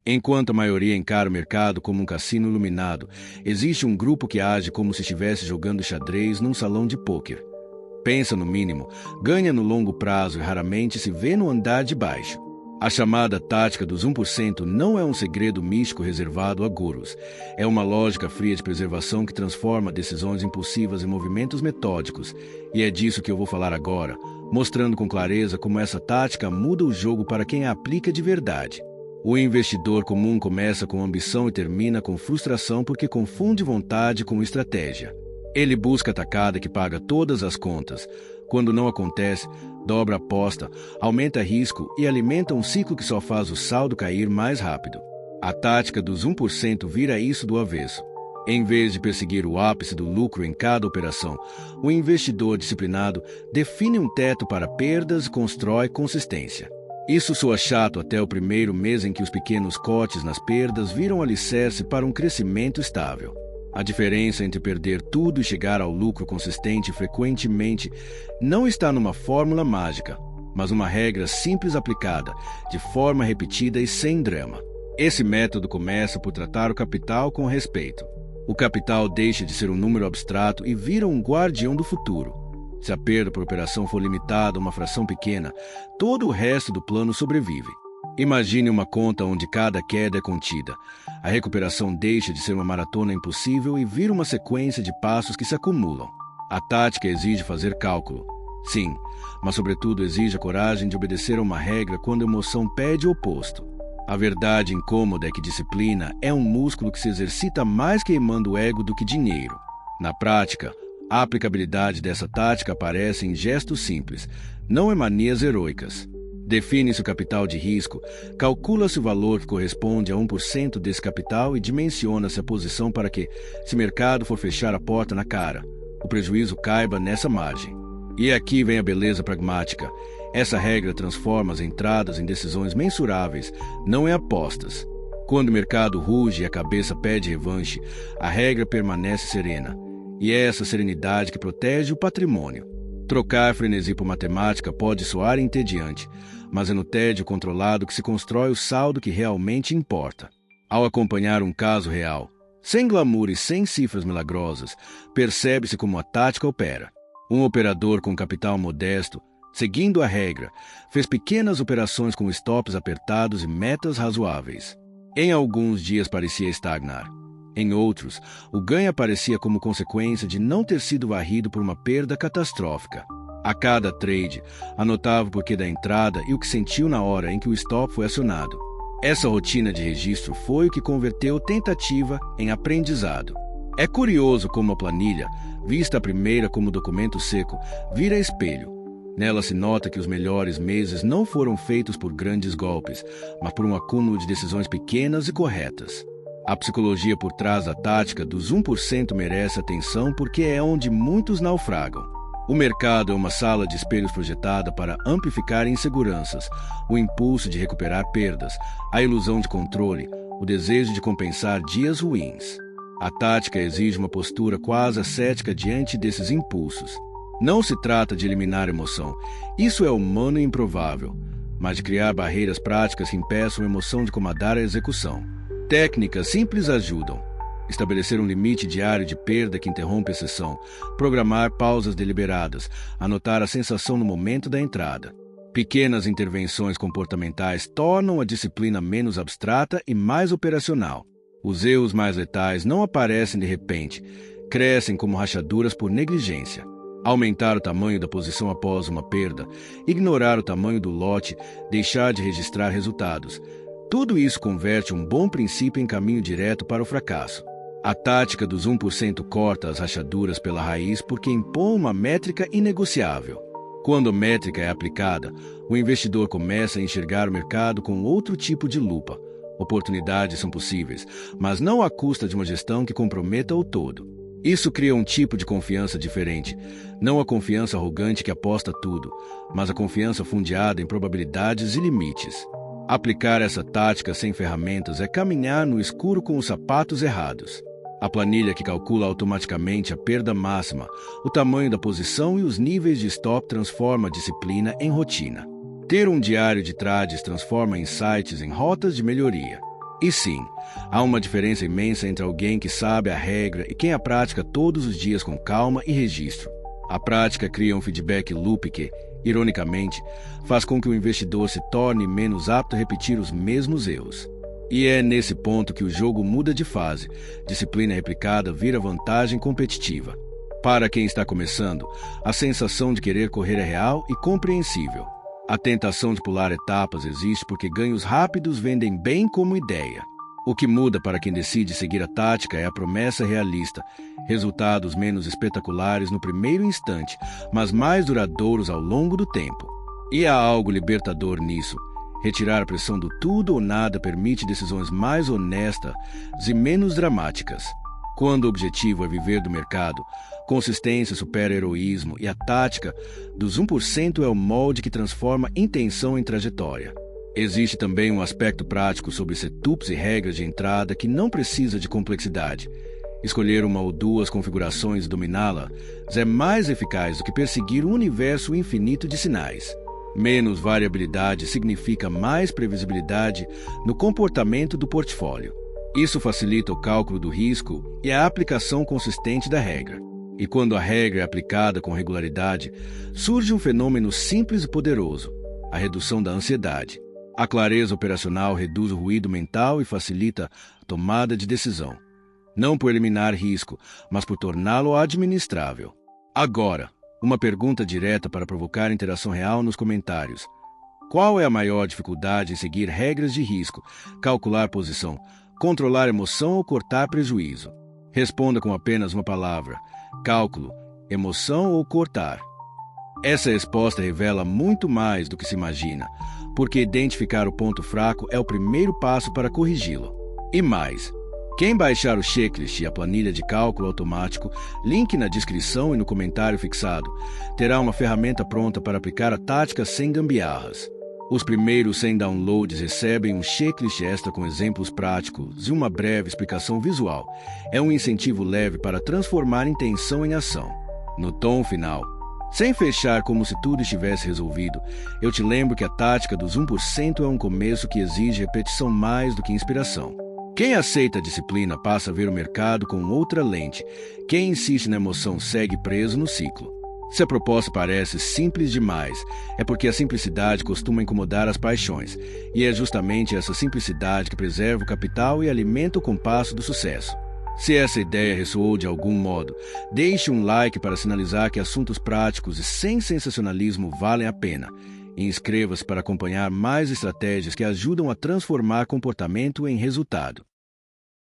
Enquanto a maioria encara o mercado como um cassino iluminado, existe um grupo que age como se estivesse jogando xadrez num salão de pôquer. Pensa no mínimo, ganha no longo prazo e raramente se vê no andar de baixo. A chamada tática dos 1% não é um segredo místico reservado a gurus. É uma lógica fria de preservação que transforma decisões impulsivas em movimentos metódicos. E é disso que eu vou falar agora, mostrando com clareza como essa tática muda o jogo para quem a aplica de verdade. O investidor comum começa com ambição e termina com frustração porque confunde vontade com estratégia. Ele busca a tacada que paga todas as contas. Quando não acontece, dobra a aposta, aumenta risco e alimenta um ciclo que só faz o saldo cair mais rápido. A tática dos 1% vira isso do avesso. Em vez de perseguir o ápice do lucro em cada operação, o investidor disciplinado define um teto para perdas e constrói consistência. Isso soa chato até o primeiro mês em que os pequenos cortes nas perdas viram alicerce para um crescimento estável. A diferença entre perder tudo e chegar ao lucro consistente frequentemente não está numa fórmula mágica, mas uma regra simples aplicada, de forma repetida e sem drama. Esse método começa por tratar o capital com respeito. O capital deixa de ser um número abstrato e vira um guardião do futuro. Se a perda por operação for limitada a uma fração pequena, todo o resto do plano sobrevive. Imagine uma conta onde cada queda é contida. A recuperação deixa de ser uma maratona impossível e vira uma sequência de passos que se acumulam. A tática exige fazer cálculo. Sim, mas sobretudo exige a coragem de obedecer a uma regra quando a emoção pede o oposto. A verdade incômoda é que disciplina é um músculo que se exercita mais queimando o ego do que dinheiro. Na prática, a aplicabilidade dessa tática aparece em gestos simples, não em manias heróicas. Define-se o capital de risco, calcula-se o valor que corresponde a 1% desse capital e dimensiona-se a posição para que, se o mercado for fechar a porta na cara, o prejuízo caiba nessa margem. E aqui vem a beleza pragmática. Essa regra transforma as entradas em decisões mensuráveis, não em apostas. Quando o mercado ruge e a cabeça pede revanche, a regra permanece serena. E é essa serenidade que protege o patrimônio. Trocar frenesi por matemática pode soar entediante, mas é no tédio controlado que se constrói o saldo que realmente importa. Ao acompanhar um caso real, sem glamour e sem cifras milagrosas, percebe-se como a tática opera. Um operador com capital modesto, seguindo a regra, fez pequenas operações com stops apertados e metas razoáveis. Em alguns dias parecia estagnar. Em outros, o ganho aparecia como consequência de não ter sido varrido por uma perda catastrófica. A cada trade, anotava o porquê da entrada e o que sentiu na hora em que o stop foi acionado. Essa rotina de registro foi o que converteu tentativa em aprendizado. É curioso como a planilha, vista a primeira como documento seco, vira espelho. Nela se nota que os melhores meses não foram feitos por grandes golpes, mas por um acúmulo de decisões pequenas e corretas. A psicologia por trás da tática dos 1% merece atenção porque é onde muitos naufragam. O mercado é uma sala de espelhos projetada para amplificar inseguranças, o impulso de recuperar perdas, a ilusão de controle, o desejo de compensar dias ruins. A tática exige uma postura quase ascética diante desses impulsos. Não se trata de eliminar a emoção, isso é humano e improvável, mas de criar barreiras práticas que impeçam a emoção de comandar a execução. Técnicas simples ajudam. Estabelecer um limite diário de perda que interrompe a sessão, programar pausas deliberadas, anotar a sensação no momento da entrada. Pequenas intervenções comportamentais tornam a disciplina menos abstrata e mais operacional. Os erros mais letais não aparecem de repente, crescem como rachaduras por negligência. Aumentar o tamanho da posição após uma perda, ignorar o tamanho do lote, deixar de registrar resultados. Tudo isso converte um bom princípio em caminho direto para o fracasso. A tática dos 1% corta as rachaduras pela raiz porque impõe uma métrica inegociável. Quando a métrica é aplicada, o investidor começa a enxergar o mercado com outro tipo de lupa. Oportunidades são possíveis, mas não à custa de uma gestão que comprometa o todo. Isso cria um tipo de confiança diferente, não a confiança arrogante que aposta tudo, mas a confiança fundeada em probabilidades e limites. Aplicar essa tática sem ferramentas é caminhar no escuro com os sapatos errados. A planilha que calcula automaticamente a perda máxima, o tamanho da posição e os níveis de stop transforma a disciplina em rotina. Ter um diário de trades transforma insights em rotas de melhoria. E sim, há uma diferença imensa entre alguém que sabe a regra e quem a pratica todos os dias com calma e registro. A prática cria um feedback loop que, ironicamente, faz com que o investidor se torne menos apto a repetir os mesmos erros. E é nesse ponto que o jogo muda de fase. Disciplina replicada vira vantagem competitiva. Para quem está começando, a sensação de querer correr é real e compreensível. A tentação de pular etapas existe porque ganhos rápidos vendem bem como ideia. O que muda para quem decide seguir a tática é a promessa realista, resultados menos espetaculares no primeiro instante, mas mais duradouros ao longo do tempo. E há algo libertador nisso. Retirar a pressão do tudo ou nada permite decisões mais honestas e menos dramáticas. Quando o objetivo é viver do mercado, consistência supera heroísmo e a tática dos 1% é o molde que transforma intenção em trajetória. Existe também um aspecto prático sobre setups e regras de entrada que não precisa de complexidade. Escolher uma ou duas configurações e dominá-las é mais eficaz do que perseguir um universo infinito de sinais. Menos variabilidade significa mais previsibilidade no comportamento do portfólio. Isso facilita o cálculo do risco e a aplicação consistente da regra. E quando a regra é aplicada com regularidade, surge um fenômeno simples e poderoso: a redução da ansiedade. A clareza operacional reduz o ruído mental e facilita a tomada de decisão. Não por eliminar risco, mas por torná-lo administrável. Agora, uma pergunta direta para provocar interação real nos comentários. Qual é a maior dificuldade em seguir regras de risco, calcular posição, controlar emoção ou cortar prejuízo? Responda com apenas uma palavra: cálculo, emoção ou cortar. Essa resposta revela muito mais do que se imagina, porque identificar o ponto fraco é o primeiro passo para corrigi-lo. E mais, quem baixar o checklist e a planilha de cálculo automático, link na descrição e no comentário fixado, terá uma ferramenta pronta para aplicar a tática sem gambiarras. Os primeiros 100 downloads recebem um checklist extra com exemplos práticos e uma breve explicação visual. É um incentivo leve para transformar intenção em ação. No tom final, sem fechar como se tudo estivesse resolvido, eu te lembro que a tática dos 1% é um começo que exige repetição mais do que inspiração. Quem aceita a disciplina passa a ver o mercado com outra lente. Quem insiste na emoção segue preso no ciclo. Se a proposta parece simples demais, é porque a simplicidade costuma incomodar as paixões, e é justamente essa simplicidade que preserva o capital e alimenta o compasso do sucesso. Se essa ideia ressoou de algum modo, deixe um like para sinalizar que assuntos práticos e sem sensacionalismo valem a pena. E inscreva-se para acompanhar mais estratégias que ajudam a transformar comportamento em resultado.